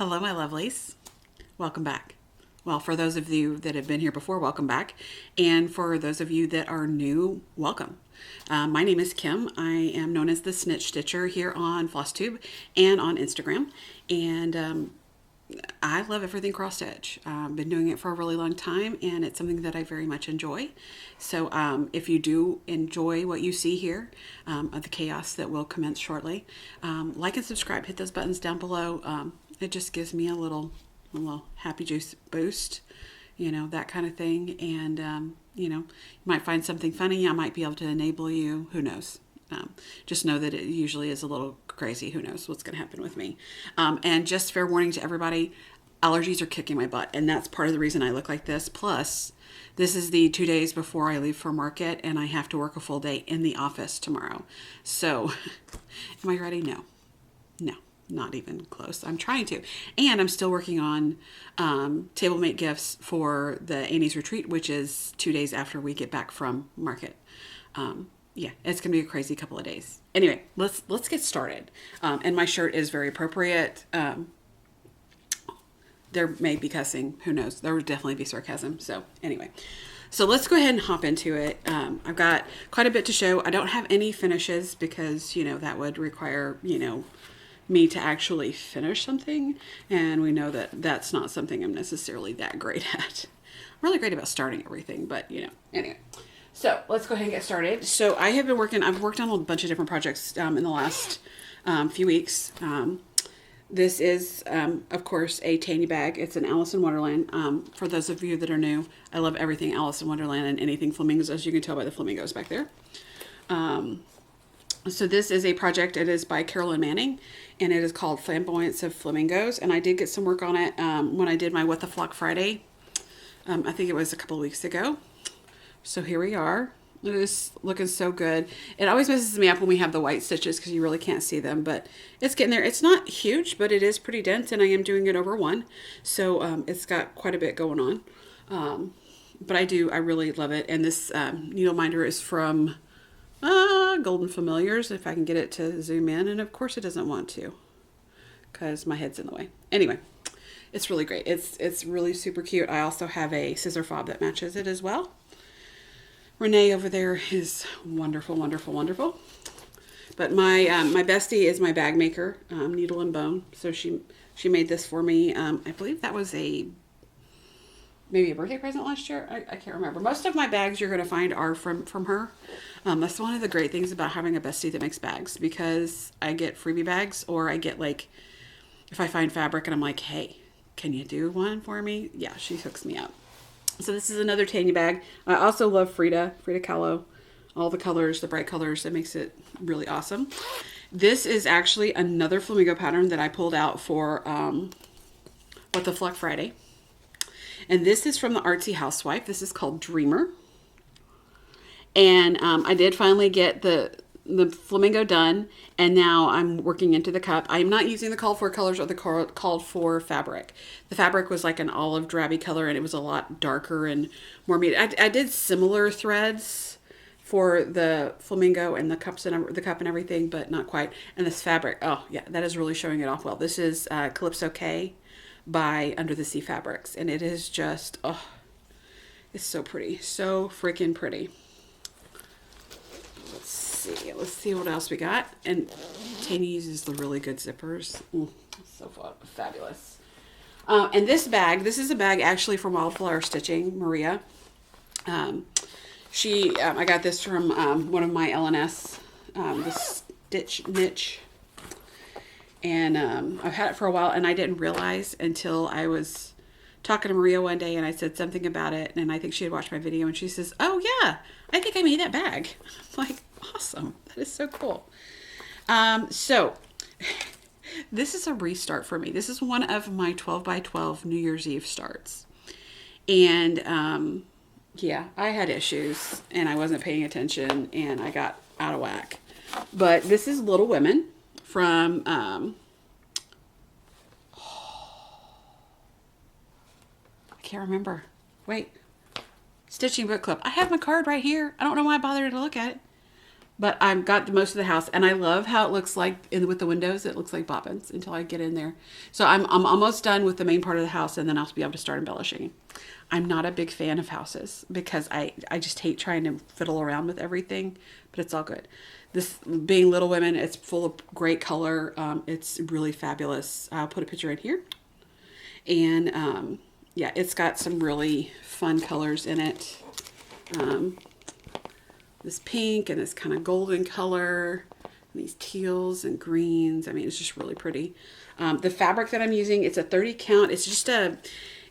Hello, my lovelies. Welcome back. Well, for those of you that have been here before, welcome back. And for those of you that are new, welcome. My name is Kim. I am known as the Snitch Stitcher here on FlossTube and on Instagram. And I love everything cross stitch. I've been doing it for a really long time, and it's something that I very much enjoy. So if you do enjoy what you see here, of the chaos that will commence shortly, like and subscribe, hit those buttons down below. It just gives me a little happy juice boost, you know, that kind of thing. And, you might find something funny. I might be able to enable you. Who knows? Just know that it usually is a little crazy. Who knows what's going to happen with me. And just fair warning to everybody, allergies are kicking my butt. And that's part of the reason I look like this. Plus, this is the 2 days before I leave for market, and I have to work a full day in the office tomorrow. So, am I ready? No. Not even close. I'm trying to. And I'm still working on table mate gifts for the Annie's retreat, which is 2 days after we get back from market. Yeah, it's going to be a crazy couple of days. Anyway, let's get started. And my shirt is very appropriate. There may be cussing. Who knows? There would definitely be sarcasm. So anyway, so let's go ahead and hop into it. I've got quite a bit to show. I don't have any finishes because, that would require, me to actually finish something, and we know that that's not something I'm necessarily that great at. I'm really great about starting everything, but anyway. So let's go ahead and get started. So I've worked on a bunch of different projects in the last few weeks. This is, of course, a Tanya bag. It's an Alice in Wonderland. For those of you that are new, I love everything Alice in Wonderland and anything Flamingos, as you can tell by the Flamingos back there. So this is a project. It is by Carolyn Manning, and it is called Flamboyance of Flamingos. And I did get some work on it when I did my What the Flock Friday. I think it was a couple of weeks ago. So here we are. It is looking so good. It always messes me up when we have the white stitches because you really can't see them, but it's getting there. It's not huge, but it is pretty dense, and I am doing it over one. So it's got quite a bit going on. But I really love it. And this needle minder is from TheGoldenFamiliars, if I can get it to zoom in. And of course it doesn't want to because my head's in the way. Anyway, it's really great. It's really super cute. I also have a scissor fob that matches it as well. Renee over there is wonderful, wonderful, wonderful. But my bestie is my bag maker, NeedleAndBones. So she made this for me. I believe that was maybe a birthday present last year. I can't remember. Most of my bags you're going to find are from her. That's one of the great things about having a bestie that makes bags, because I get freebie bags, or I get if I find fabric and I'm like, hey, can you do one for me? Yeah, she hooks me up. So this is another Tanya bag. I also love Frida Kahlo. All the colors, the bright colors, that makes it really awesome. This is actually another flamingo pattern that I pulled out for What the Flock Friday. And this is from the Artsy Housewife. This is called Dreamer. And I did finally get the flamingo done, and now I'm working into the cup. I'm not using the called for colors or the called for fabric. The fabric was like an olive drabby color, and it was a lot darker and more muted. I did similar threads for the flamingo and the cup and everything, but not quite. And this fabric, oh yeah, that is really showing it off well. This is Calypso K by Under the Sea Fabrics, and it is just, oh, it's so pretty, so freaking pretty. Let's see what else we got. And Tanya uses the really good zippers. So fabulous. And this is a bag actually from Wildflower Stitching, Maria. I got this from one of my LNS, the Stitch Niche. And I've had it for a while, and I didn't realize until I was talking to Maria one day, and I said something about it, and I think she had watched my video, and she says, oh yeah, I think I made that bag. I'm like, awesome. That is so cool. So this is a restart for me. This is one of my 12 by 12 New Year's Eve starts. And yeah, I had issues, and I wasn't paying attention, and I got out of whack. But this is Little Women from I can't remember. Wait. Stitching Book Club. I have my card right here. I don't know why I bothered to look at it. But I've got most of the house, and I love how it looks like with the windows. It looks like bobbins until I get in there. So I'm almost done with the main part of the house, and then I'll be able to start embellishing. I'm not a big fan of houses because I just hate trying to fiddle around with everything, but it's all good. This being Little Women, it's full of great color. It's really fabulous. I'll put a picture in here. And yeah, it's got some really fun colors in it. This pink and this kind of golden color, and these teals and greens. I mean, it's just really pretty. The fabric that I'm using, it's a 30 count. It's just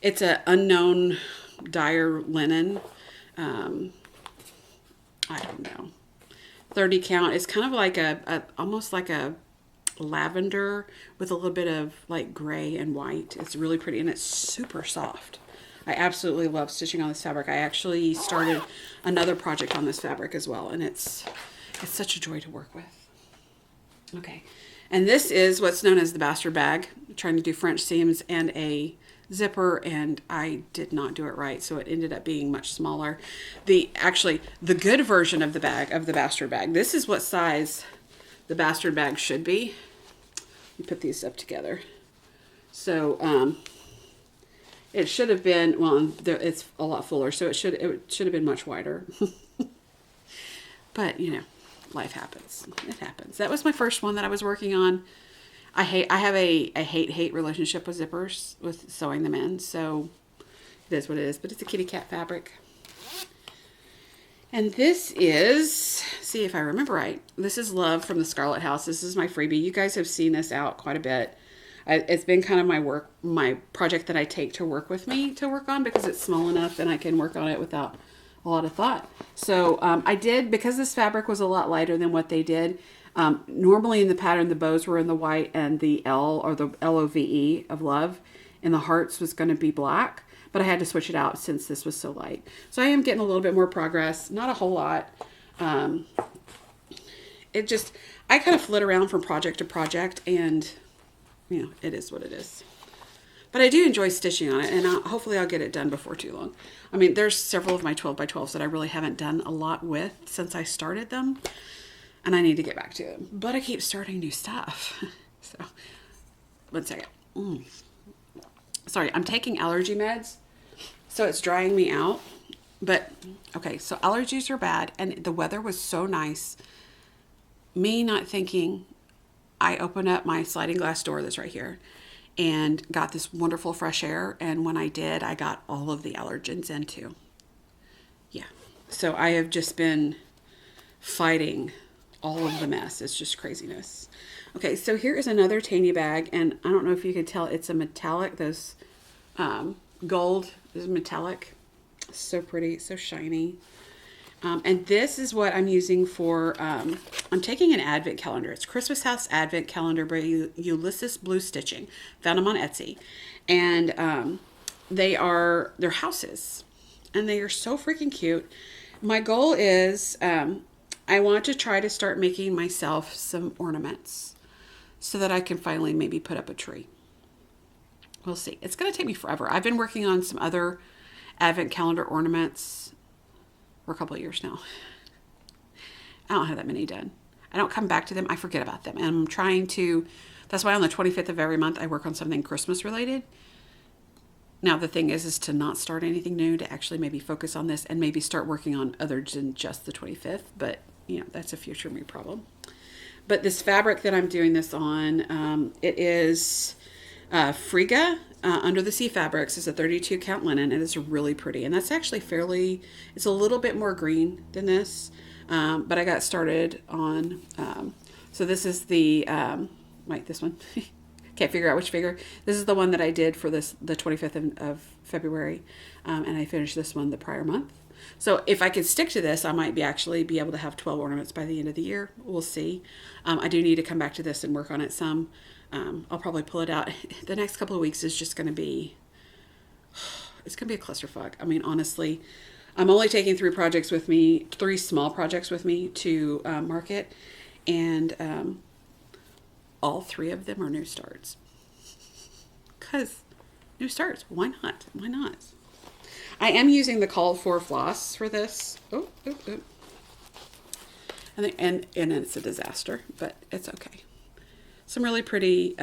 it's a unknown dyer linen. I don't know. 30 count. It's kind of like almost like a lavender with a little bit of like gray and white. It's really pretty, and it's super soft. I absolutely love stitching on this fabric. I actually started another project on this fabric as well, and it's such a joy to work with. Okay, and this is what's known as the bastard bag. I'm trying to do French seams and a zipper, and I did not do it right, so it ended up being much smaller. Actually, the good version of the bastard bag. This is what size the bastard bag should be. Let me put these up together. So it should have been, well, it's a lot fuller, so it should have been much wider. But you know, life happens. It happens. That was my first one that I was working on. I have a hate relationship with zippers, with sewing them in, so it is what it is. But it's a kitty cat fabric. And this is, see if I remember right, this is Love from the Scarlett house. This is my freebie. You guys have seen this out quite a bit. It's been kind of my project that I take to work with me to work on, because it's small enough and I can work on it without a lot of thought. So I did, because this fabric was a lot lighter than what they did. Normally in the pattern, the bows were in the white, and the L, or the LOVE of Love in the hearts was going to be black, but I had to switch it out since this was so light. So I am getting a little bit more progress, not a whole lot. I kind of flit around from project to project, and you know, it is what it is. But I do enjoy stitching on it, and hopefully I'll get it done before too long. I mean, there's several of my 12x12s that I really haven't done a lot with since I started them, and I need to get back to them. But I keep starting new stuff. So, one second. Sorry, I'm taking allergy meds, so it's drying me out. But, okay, so allergies are bad, and the weather was so nice. Me not thinking, I opened up my sliding glass door that's right here and got this wonderful fresh air. And when I did, I got all of the allergens in too. Yeah. So I have just been fighting all of the mess. It's just craziness. Okay. So here is another Tanya bag. And I don't know if you could tell, it's a metallic. Those gold is metallic. So pretty. So shiny. And this is what I'm using for, I'm taking an advent calendar. It's Christmas House Advent Calendar by UlyssesBlueStiching. Found them on Etsy. And they're houses. And they are so freaking cute. My goal is I want to try to start making myself some ornaments so that I can finally maybe put up a tree. We'll see. It's going to take me forever. I've been working on some other advent calendar ornaments for a couple of years now. I don't have that many done. I don't come back to them. I forget about them. And I'm trying to, that's why on the 25th of every month, I work on something Christmas related. Now, the thing is to not start anything new, to actually maybe focus on this and maybe start working on other than just the 25th. But, you know, that's a future me problem. But this fabric that I'm doing this on, it is Friga Under the Sea Fabrics. Is a 32 count linen. It is really pretty. And that's actually fairly, it's a little bit more green than this. But I got started on, so this is the, wait, this one. Can't figure out which figure. This is the one that I did for the 25th of February. And I finished this one the prior month. So if I could stick to this, I might actually be able to have 12 ornaments by the end of the year. We'll see. I do need to come back to this and work on it some. I'll probably pull it out. The next couple of weeks is just going to be, it's going to be a clusterfuck. I mean, honestly, I'm only taking three small projects with me to market. And all three of them are new starts. Because new starts, why not? Why not? I am using the called for floss for this. and it's a disaster, but it's okay. Some really pretty,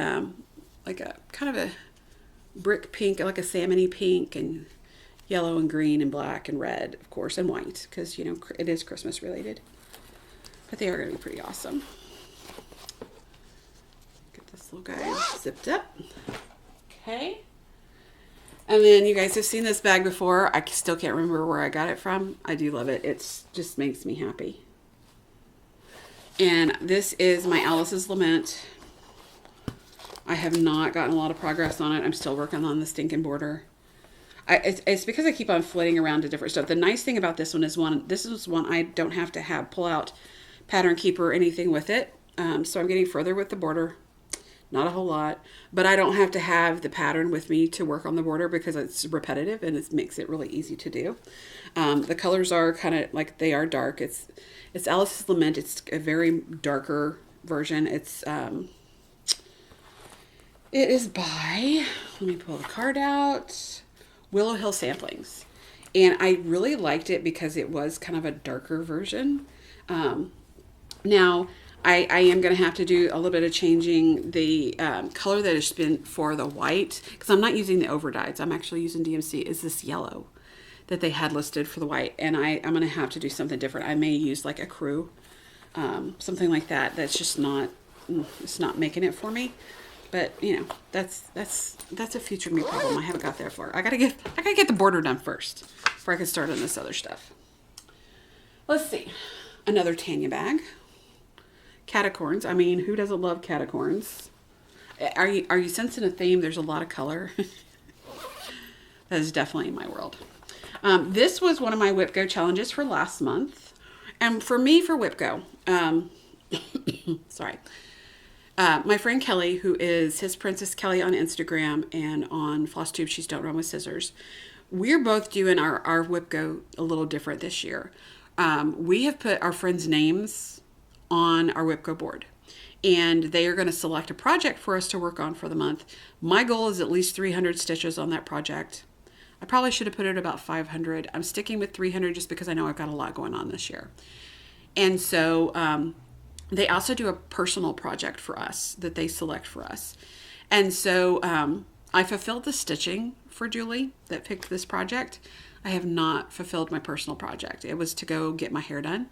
like a kind of a brick pink, like a salmony pink, and yellow and green and black and red, of course, and white, because, you know, it is Christmas related. But they are going to be pretty awesome. Get this little guy zipped up. Okay. And then you guys have seen this bag before. I still can't remember where I got it from. I do love it. It just makes me happy. And this is my Alice's Lament. I have not gotten a lot of progress on it. I'm still working on the stinking border. It's because I keep on flitting around to different stuff. The nice thing about this one is this is one I don't have to pull out pattern keeper or anything with it. So I'm getting further with the border. Not a whole lot, but I don't have to have the pattern with me to work on the border because it's repetitive and it makes it really easy to do. The colors are kind of like, they are dark. It's Alice's Lament. It's a very darker version. It is by, let me pull the card out, Willow Hill Samplings. And I really liked it because it was kind of a darker version. Now, I am going to have to do a little bit of changing the color that is spent for the white, because I'm not using the overdyes. I'm actually using DMC. Is this yellow that they had listed for the white, and I'm going to have to do something different. I may use like a crew, something like that. That's just not, it's not making it for me. But you know, that's a future me problem. I haven't got there far. I gotta get the border done first before I can start on this other stuff. Let's see, another Tanya bag. Catacorns. I mean, who doesn't love catacorns? Are you sensing a theme? There's a lot of color. That is definitely in my world. This was one of my WhipGo challenges for last month. And for me, for WhipGo, sorry. My friend Kelly, who is HisPrincessKelly on Instagram and on FlossTube, she's Don't Run with Scissors. We're both doing our WhipGo a little different this year. We have put our friends' names on our WhipGo board, and they are going to select a project for us to work on for the month. My goal is at least 300 stitches on that project. I probably should have put it about 500. I'm sticking with 300 just because I know I've got a lot going on this year. And so they also do a personal project for us that they select for us. And so I fulfilled the stitching for Julie that picked this project. I have not fulfilled my personal project. It was to go get my hair done.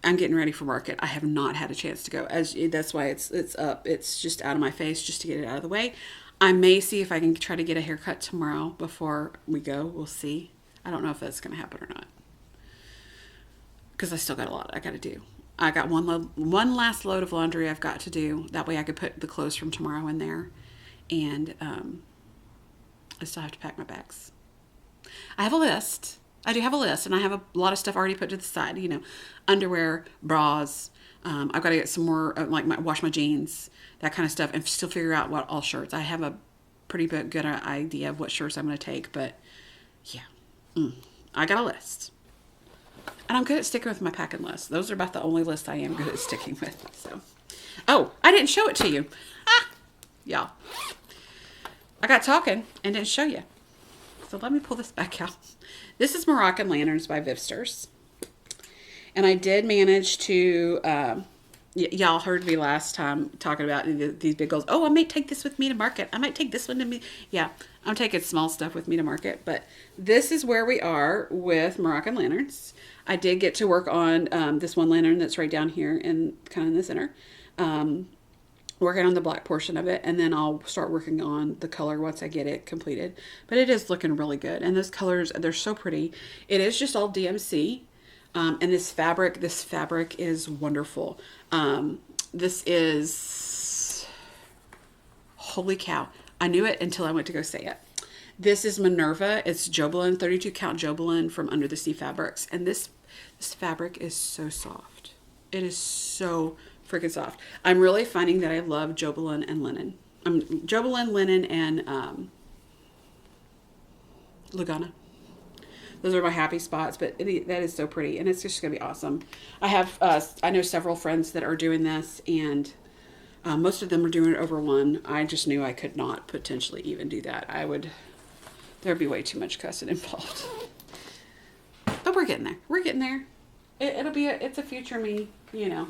I'm getting ready for market. I have not had a chance to go. That's why it's up. It's just out of my face just to get it out of the way. I may see if I can try to get a haircut tomorrow before we go. We'll see. I don't know if that's going to happen or not, because I still got a lot I got to do. I got one last load of laundry I've got to do. That way I could put the clothes from tomorrow in there, and I still have to pack my bags. I have a list. I do have a list, and I have a lot of stuff already put to the side, you know, underwear, bras. I've got to get some more, wash my jeans, that kind of stuff, and still figure out what all shirts. I have a pretty good idea of what shirts I'm going to take, but yeah, I got a list. And I'm good at sticking with my packing list. Those are about the only lists I am good at sticking with. So, oh, I didn't show it to you. Y'all. I got talking and didn't show you. So let me pull this back out. This is Moroccan Lanterns by Vivsters. And I did manage to, y'all heard me last time talking about these big goals. Oh, I might take this with me to market. I might take this one to me. Yeah, I'm taking small stuff with me to market. But this is where we are with Moroccan Lanterns. I did get to work on this one lantern that's right down here and kind of in the center. Working on the black portion of it, and then I'll start working on the color once I get it completed. But it is looking really good, and those colors, they're so pretty. It is just all DMC, and this fabric is wonderful. This is, holy cow, I knew it until I went to go say it. This is Minerva. It's Jobelin, 32 count Jobelin from Under the Sea Fabrics, and this fabric is so soft. It is so freaking soft. I'm really finding that I love Jobelin and linen. Jobelin, linen, and Lugana. Those are my happy spots, but that is so pretty, and it's just going to be awesome. I know several friends that are doing this, and most of them are doing it over one. I just knew I could not potentially even do that. There'd be way too much cussing involved. But we're getting there. We're getting there. it's a future me, you know,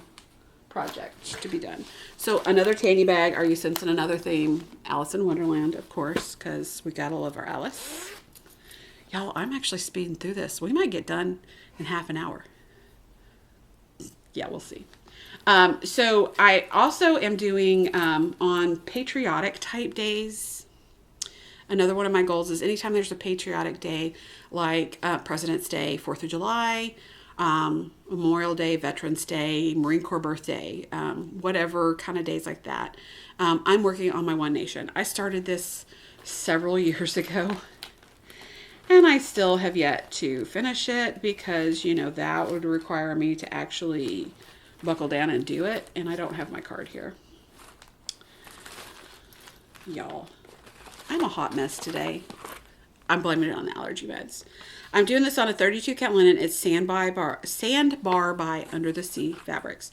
project to be done. So another Tanya bag. Are you sensing another theme? Alice in Wonderland, of course, because we gotta love our Alice. Y'all, I'm actually speeding through this. We might get done in half an hour. Yeah, we'll see. So I also am doing on patriotic type days. Another one of my goals is anytime there's a patriotic day, like President's Day, 4th of July, Memorial Day, Veterans Day, Marine Corps birthday, whatever kind of days like that. I'm working on my One Nation. I started this several years ago, and I still have yet to finish it because, you know, that would require me to actually buckle down and do it, and I don't have my card here. Y'all, I'm a hot mess today. I'm blaming it on the allergy meds. I'm doing this on a 32 count linen. It's Sandbar by Under the Sea Fabrics.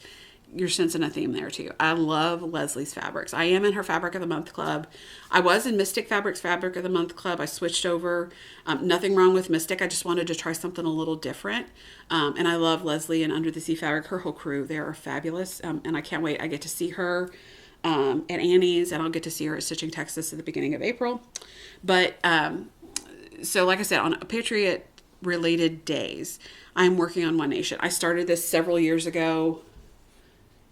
You're sensing a theme there too. I love Leslie's fabrics. I am in her Fabric of the Month Club. I was in Mystic Fabrics Fabric of the Month Club. I switched over. Nothing wrong with Mystic. I just wanted to try something a little different. And I love Leslie and Under the Sea Fabric. Her whole crew, they are fabulous. And I can't wait. I get to see her at Annie's, and I'll get to see her at Stitching Texas at the beginning of April. But so like I said, on Patriot related days, I'm working on One Nation. I started this several years ago.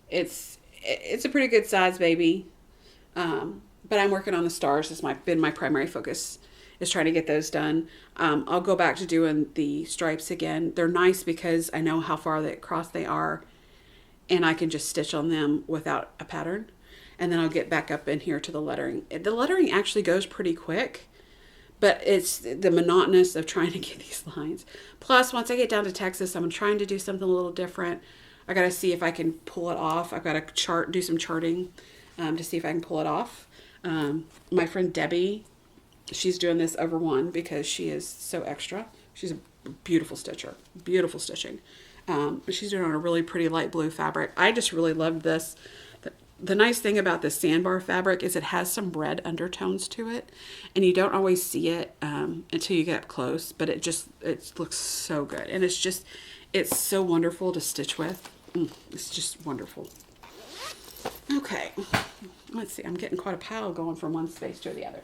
It's a pretty good size baby, but I'm working on the stars. It's been my primary focus, is trying to get those done. I'll go back to doing the stripes again. They're nice because I know how far across they are, and I can just stitch on them without a pattern. And then I'll get back up in here to the lettering. The lettering actually goes pretty quick, but it's the monotonous of trying to get these lines. Plus, once I get down to Texas, I'm trying to do something a little different. I got to see if I can pull it off. I've got to do some charting to see if I can pull it off. My friend Debbie, she's doing this over one because she is so extra. She's a beautiful stitcher, beautiful stitching. She's doing it on a really pretty light blue fabric. I just really loved this. The nice thing about this Sandbar fabric is it has some red undertones to it, and you don't always see it until you get up close, but it looks so good. And it's so wonderful to stitch with. It's just wonderful. Okay, let's see. I'm getting quite a pile going from one space to the other.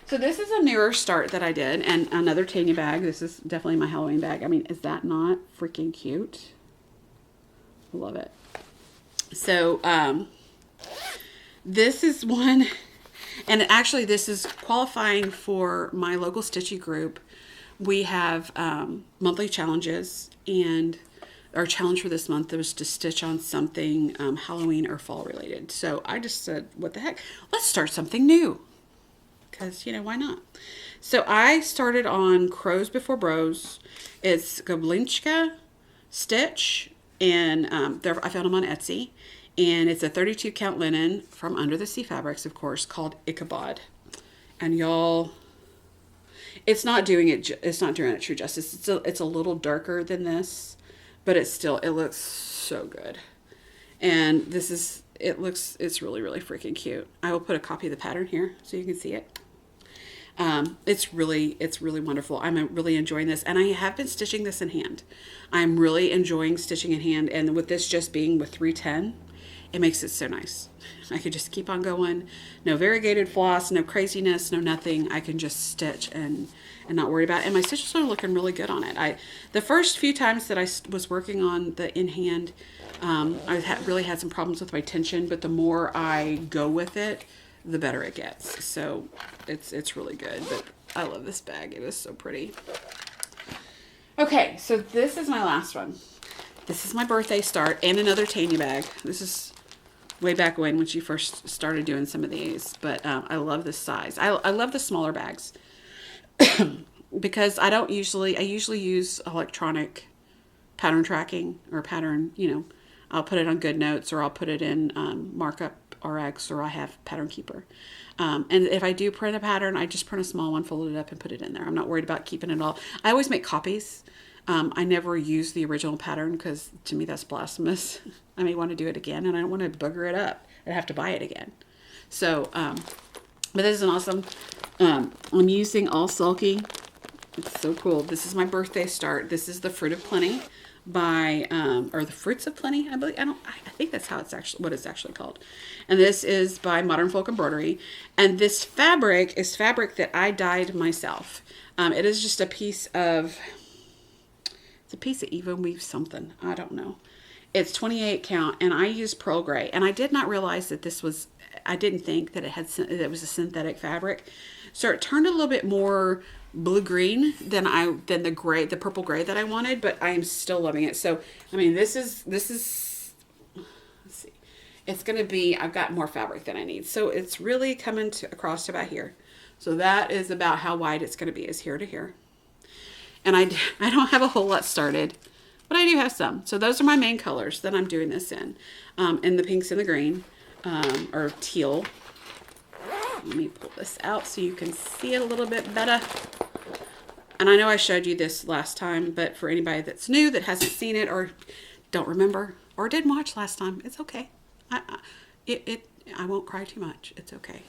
So this is a newer start that I did, and another Tanya bag. This is definitely my Halloween bag. I mean, is that not freaking cute? I love it. So this is one, and actually this is qualifying for my local stitchy group. We have monthly challenges, and our challenge for this month was to stitch on something Halloween or fall related. So I just said, what the heck? Let's start something new. Because, you know, why not? So I started on Crows Before Bros. It's Goblinchka Stitch, and I found them on Etsy. And it's a 32 count linen from Under the Sea Fabrics, of course, called Ichabod. And y'all, it's not doing it true justice. It's a little darker than this, but it looks so good. And it's really, really freaking cute. I will put a copy of the pattern here so you can see it. It's really wonderful. I'm really enjoying this, and I have been stitching this in hand. I'm really enjoying stitching in hand, and with this just being with 310, it makes it so nice. I could just keep on going. No variegated floss, no craziness, no nothing. I can just stitch and not worry about it. And my stitches are looking really good on it. The first few times that I was working on the in hand, I really had some problems with my tension, but the more I go with it, the better it gets. So it's really good. But I love this bag. It is so pretty. Okay, so this is my last one. This is my birthday start and another Tanya bag. This is way back when she first started doing some of these, but I love this size. I love the smaller bags because I usually use electronic pattern tracking or pattern, I'll put it on GoodNotes, or I'll put it in Markup RX, or I have Pattern Keeper. And if I do print a pattern, I just print a small one, fold it up, and put it in there. I'm not worried about keeping it all. I always make copies. I never use the original pattern because to me that's blasphemous. I may want to do it again, and I don't want to booger it up. I'd have to buy it again. So, but this is an awesome. I'm using All Sulky. It's so cool. This is my birthday start. This is the Fruit of Plenty. by, or the Fruits of Plenty, I believe. I think that's how it's actually, what it's actually called. And this is by Modern Folk Embroidery. And this fabric is fabric that I dyed myself. It is just a piece of, it's a piece of even weave something. I don't know. It's 28 count, and I use pearl gray. And I did not realize that this was, I didn't think that it was a synthetic fabric. So it turned a little bit more blue-green than the purple gray that I wanted, but I am still loving it. So, I mean, this is, let's see. It's going to be, I've got more fabric than I need. So it's really coming across to about here. So that is about how wide it's going to be, is here to here. And I don't have a whole lot started, but I do have some. So those are my main colors that I'm doing this in the pinks and the green, or teal. Let me pull this out so you can see it a little bit better. And I know I showed you this last time, but for anybody that's new, that hasn't seen it, or don't remember, or didn't watch last time, it's okay. I won't cry too much. It's okay.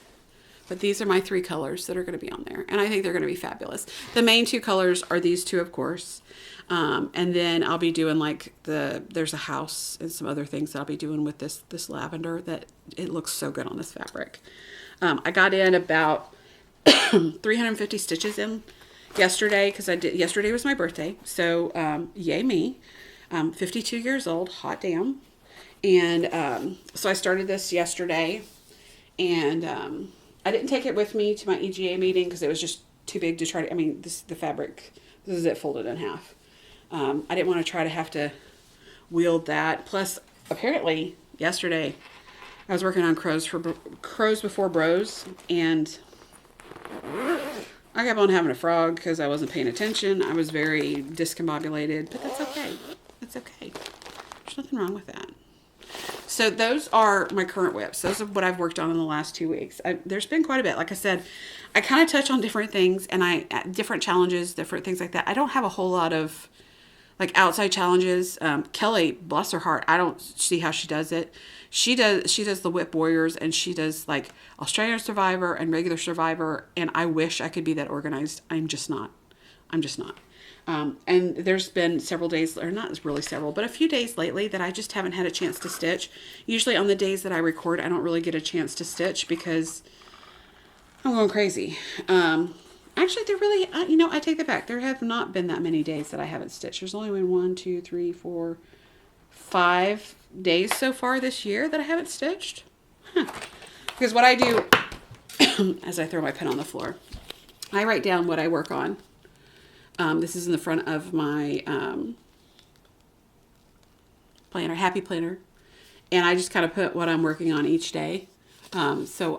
But these are my 3 colors that are going to be on there. And I think they're going to be fabulous. The main 2 colors are these 2, of course. And then I'll be doing like there's a house and some other things that I'll be doing with this lavender that it looks so good on this fabric. I got in about 350 stitches in yesterday, because yesterday was my birthday. So yay me. 52 years old, hot damn. And so I started this yesterday, and I didn't take it with me to my EGA meeting because it was just too big to try to, I mean, the fabric, this is it folded in half. I didn't want to try to have to wield that. Plus, apparently, yesterday, I was working on Crows Before Bros, and I kept on having a frog because I wasn't paying attention. I was very discombobulated, but that's okay. It's okay. There's nothing wrong with that. So those are my current whips. Those are what I've worked on in the last 2 weeks. There's been quite a bit. Like I said, I kind of touch on different things, and different challenges, different things like that. I don't have a whole lot of like outside challenges. Kelly, bless her heart, I don't see how she does it. She does the Whip Warriors, and she does like Australian Survivor and regular Survivor. And I wish I could be that organized. I'm just not. And there's been several days, or not really several, but a few days lately that I just haven't had a chance to stitch. Usually on the days that I record, I don't really get a chance to stitch because I'm going crazy. Actually, there really, I take that back. There have not been that many days that I haven't stitched. There's only been 1, 2, 3, 4, 5 days so far this year that I haven't stitched. Because what I do, as I throw my pen on the floor, I write down what I work on. This is in the front of my planner, happy planner. And I just kind of put what I'm working on each day. So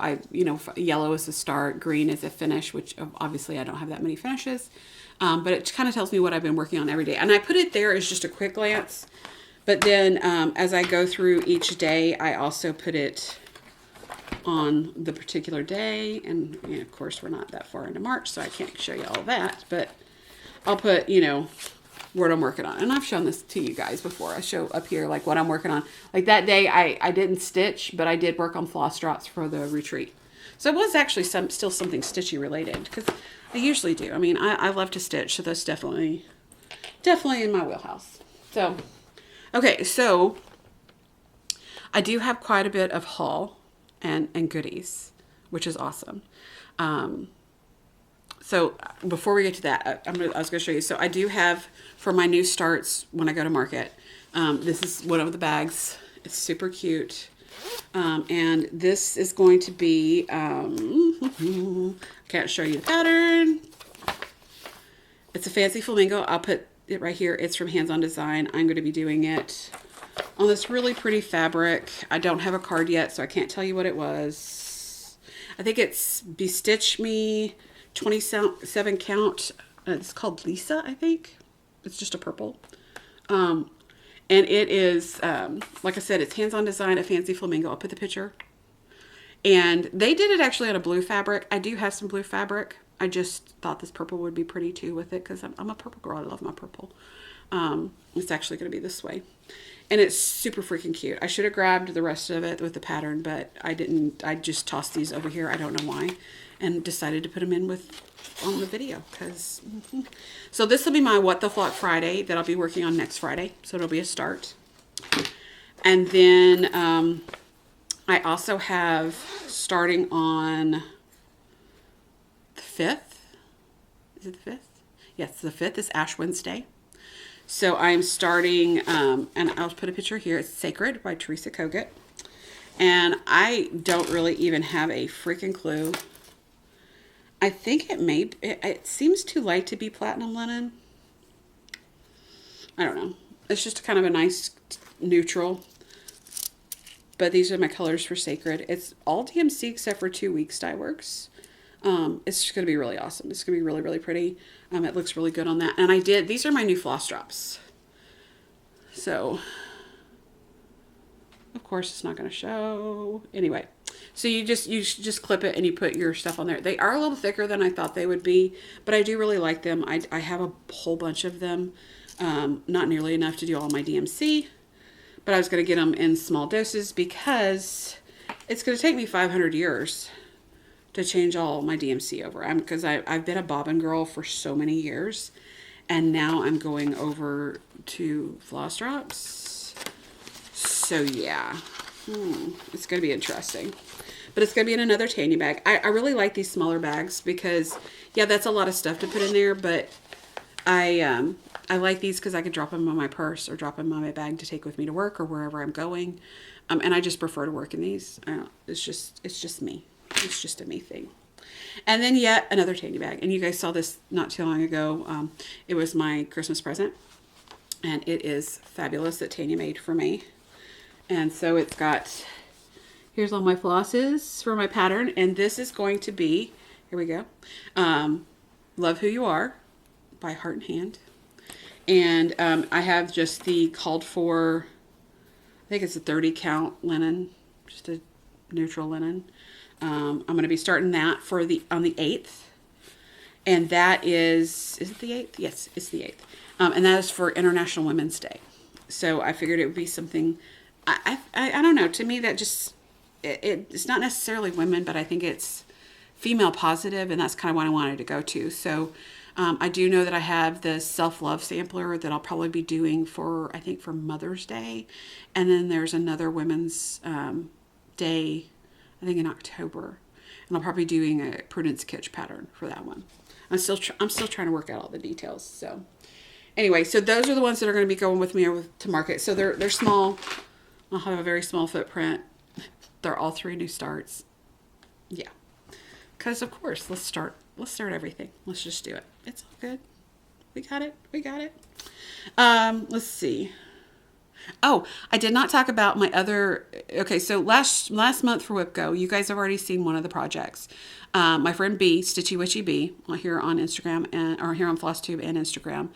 yellow is a start, green is a finish, which obviously I don't have that many finishes. But it kind of tells me what I've been working on every day. And I put it there as just a quick glance. But then as I go through each day, I also put it on the particular day. And of course, we're not that far into March, so I can't show you all that. But I'll put, what I'm working on. And I've shown this to you guys before. I show up here like what I'm working on. Like that day I didn't stitch, but I did work on floss drops for the retreat. So it was actually still something stitchy related, because I usually do. I mean, I love to stitch, so that's definitely in my wheelhouse. So, okay, so I do have quite a bit of haul and goodies, which is awesome. So before we get to that, I was going to show you. So I do have, for my new starts when I go to market, this is one of the bags. It's super cute. And this is going to be, can't show you the pattern. It's a fancy flamingo. I'll put it right here. It's from Hands On Design. I'm going to be doing it on this really pretty fabric. I don't have a card yet, so I can't tell you what it was. I think it's Bestitch Me 27 count. It's called Lisa, I think. It's just a purple. And it is, like I said, it's Hands On Design, a fancy flamingo. I'll put the picture. And they did it actually on a blue fabric. I do have some blue fabric. I just thought this purple would be pretty too with it, because I'm a purple girl. I love my purple. It's actually going to be this way. And it's super freaking cute. I should have grabbed the rest of it with the pattern, but I didn't. I just tossed these over here. I don't know why. And decided to put them in on the video. So this will be my What the Flock Friday that I'll be working on next Friday. So it'll be a start. And then I also have, starting on the 5th. Is it the 5th? Yes, the 5th is Ash Wednesday. So I'm starting, and I'll put a picture here. It's Sacred by Teresa Kogut. And I don't really even have a freaking clue. I think it seems too light to be platinum linen. I don't know. It's just kind of a nice neutral. But these are my colors for Sacred. It's all DMC except for 2 weeks dye works. It's just going to be really awesome. It's going to be really, really pretty. It looks really good on that. And these are my new floss drops. So, of course, it's not going to show. Anyway, so you just clip it and you put your stuff on there. They are a little thicker than I thought they would be, but I do really like them. I have a whole bunch of them. Not nearly enough to do all my DMC, but I was going to get them in small doses because it's going to take me 500 years to change all my DMC over. Because I've been a bobbin girl for so many years, and now I'm going over to floss drops. So yeah, it's going to be interesting. But it's going to be in another Tanya bag. I really like these smaller bags because, yeah, that's a lot of stuff to put in there, but I like these because I can drop them in my purse or drop them in my bag to take with me to work or wherever I'm going. And I just prefer to work in these. I don't know, it's just me. It's just a me thing. And then yet another Tanya bag. And you guys saw this not too long ago. It was my Christmas present. And it is fabulous that Tanya made for me. And so it's got, here's all my flosses for my pattern. And this is going to be, here we go, Love Who You Are by Heart and Hand. And I have just the called for, I think it's a 30 count linen, just a neutral linen. I'm going to be starting that on the 8th. And that is it the 8th? Yes, it's the 8th. And that is for International Women's Day. So I figured it would be something, I don't know, to me that just, it's not necessarily women, but I think it's female positive, and that's kind of what I wanted to go to. So I do know that I have the self-love sampler that I'll probably be doing for Mother's Day. And then there's another Women's Day, I think in October. And I'll probably be doing a Prudence Kitsch pattern for that one. I'm still trying to work out all the details. So anyway, so those are the ones that are going to be going with me to market. So they're small. I'll have a very small footprint. They're all 3 new starts. Yeah. Because of course, let's start everything. Let's just do it. It's all good. We got it. Let's see. Oh, I did not talk about my other, okay, so last month for WhipGo, you guys have already seen one of the projects. My friend B, Stitchy Witchy B, here on Instagram, or here on FlossTube and Instagram,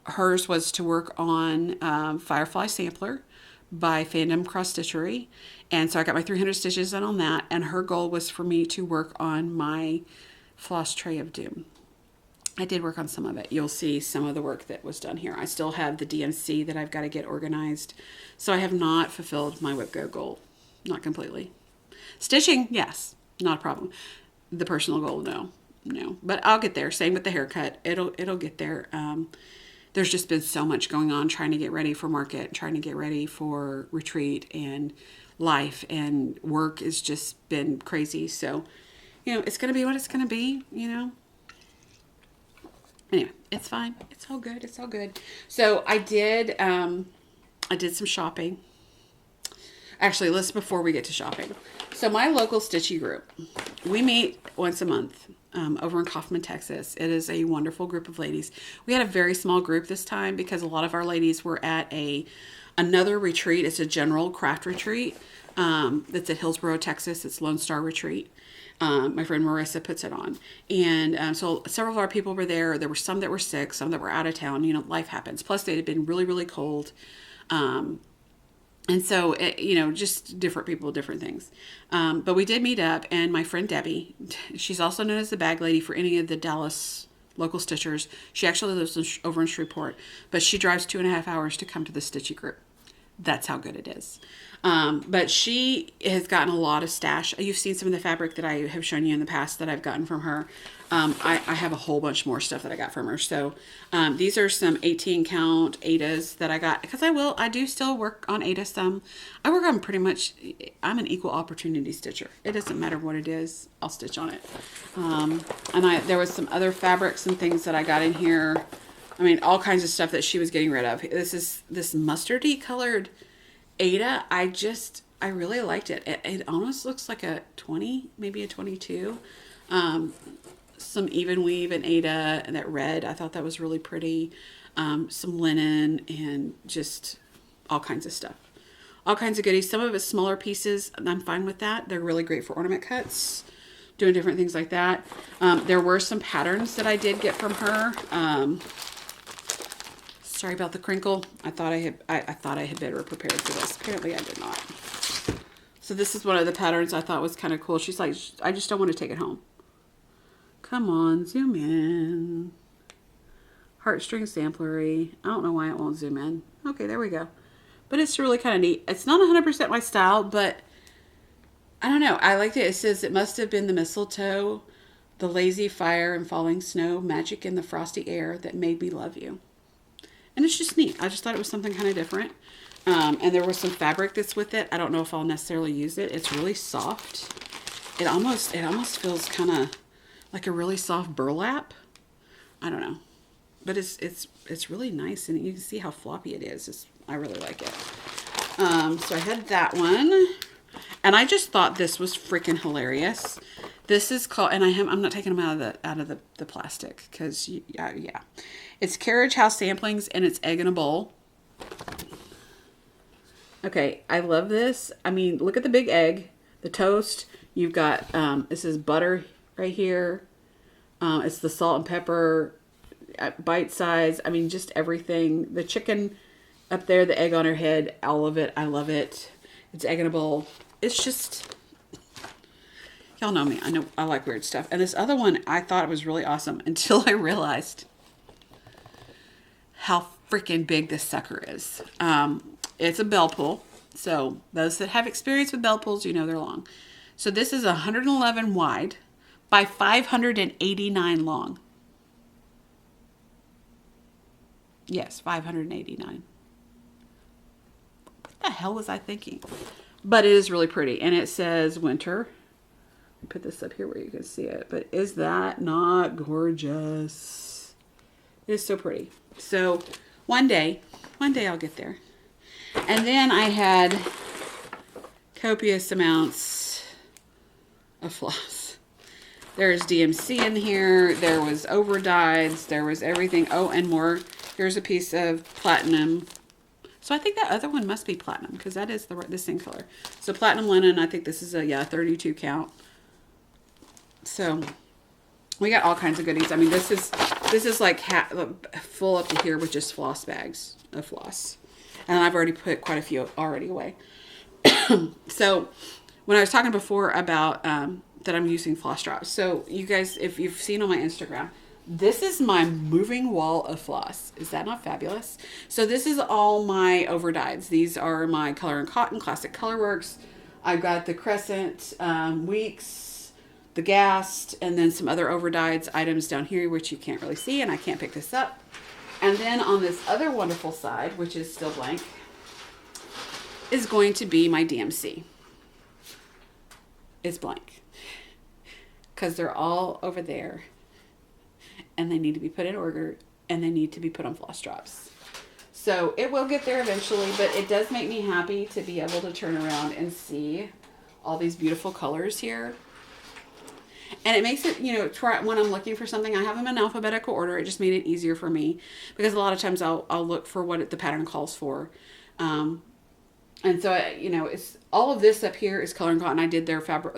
hers was to work on Firefly Sampler by Fandom Cross Stitchery. And so I got my 300 stitches in on that, and her goal was for me to work on my Floss Tray of Doom. I did work on some of it. You'll see some of the work that was done here. I still have the DMC that I've got to get organized. So I have not fulfilled my WhipGo goal. Not completely. Stitching, yes, not a problem. The personal goal, no. But I'll get there. Same with the haircut. It'll get there. There's just been so much going on trying to get ready for market, trying to get ready for retreat and life, and work has just been crazy. So, it's going to be what it's going to be, Anyway, it's fine. It's all good. It's all good. So I did some shopping. Actually, before we get to shopping. So my local Stitchy group, we meet once a month over in Kaufman, Texas. It is a wonderful group of ladies. We had a very small group this time because a lot of our ladies were at another retreat. It's a general craft retreat. That's at Hillsboro, Texas. It's Lone Star Retreat. My friend Marissa puts it on. And so several of our people were there. There were some that were sick, some that were out of town. Life happens. Plus, they had been really, really cold. And so, just different people, different things. But we did meet up, and my friend Debbie, she's also known as the bag lady for any of the Dallas local stitchers. She actually lives over in Shreveport, but she drives 2.5 hours to come to the Stitchy group. That's how good it is. But she has gotten a lot of stash. You've seen some of the fabric that I have shown you in the past that I've gotten from her. I have a whole bunch more stuff that I got from her. So these are some 18 count Adas that I got, because I do still work on Ada some. I work on pretty much, I'm an equal opportunity stitcher. It doesn't matter what it is, I'll stitch on it. And there was some other fabrics and things that I got in here. I mean, all kinds of stuff that she was getting rid of. This is this mustardy colored Ada. I really liked it. It almost looks like a 20, maybe a 22. Some even weave and Ada, and that red, I thought that was really pretty. Some linen and just all kinds of stuff. All kinds of goodies. Some of it's smaller pieces, and I'm fine with that. They're really great for ornament cuts, doing different things like that. There were some patterns that I did get from her. Sorry about the crinkle. I thought I had better prepared for this. Apparently I did not. So this is one of the patterns I thought was kind of cool. She's like, I just don't want to take it home. Come on, zoom in. Heartstring samplery. I don't know why it won't zoom in. Okay, there we go. But it's really kind of neat. It's not 100% my style, but I don't know. I liked it. It says it must have been the mistletoe, the lazy fire and falling snow, magic in the frosty air that made me love you. And it's just neat. I just thought it was something kind of different. And there was some fabric that's with it. I don't know if I'll necessarily use it. It's really soft. It almost feels kind of like a really soft burlap. I don't know. But it's really nice, and you can see how floppy it is. I really like it. So I had that one. And I just thought this was freaking hilarious. This is called, and I'm not taking them out of the plastic, because yeah. It's Carriage House Samplings, and it's egg in a bowl. Okay, I love this. I mean, look at the big egg, the toast. You've got this is butter right here. It's the salt and pepper, bite size. I mean, just everything. The chicken up there, the egg on her head, all of it. I love it. It's egg in a bowl. It's just, y'all know me. I know I like weird stuff. And this other one, I thought it was really awesome until I realized how freaking big this sucker is. It's a bell pull. So those that have experience with bell pulls, you know they're long. So this is 111 wide by 589 long. Yes, 589. What the hell was I thinking? But it is really pretty. And it says winter. I'll put this up here where you can see it. But is that not gorgeous? It is so pretty. So one day I'll get there. And then I had copious amounts of floss. There's DMC in here. There was overdyes. There was everything. Oh, and more. Here's a piece of platinum. So I think that other one must be platinum, because that is the same color. So platinum linen. I think this is a 32 count. So we got all kinds of goodies. I mean, this is like full up to here with just floss bags of floss. And I've already put quite a few already away. So when I was talking before about that I'm using floss drops. So you guys, if you've seen on my Instagram, this is my moving wall of floss. Is that not fabulous? So this is all my overdyes. These are my Color and Cotton Classic Colorworks. I've got the Crescent Weeks, the Gast, and then some other overdyes items down here, which you can't really see, and I can't pick this up. And then on this other wonderful side, which is still blank, is going to be my DMC. It's blank. Because they're all over there. And they need to be put in order. And they need to be put on floss drops. So it will get there eventually. But it does make me happy to be able to turn around and see all these beautiful colors here. And it makes it, when I'm looking for something, I have them in alphabetical order. It just made it easier for me, because a lot of times I'll look for what the pattern calls for. And so, it's all of this up here is Color and Cotton. I did their Floss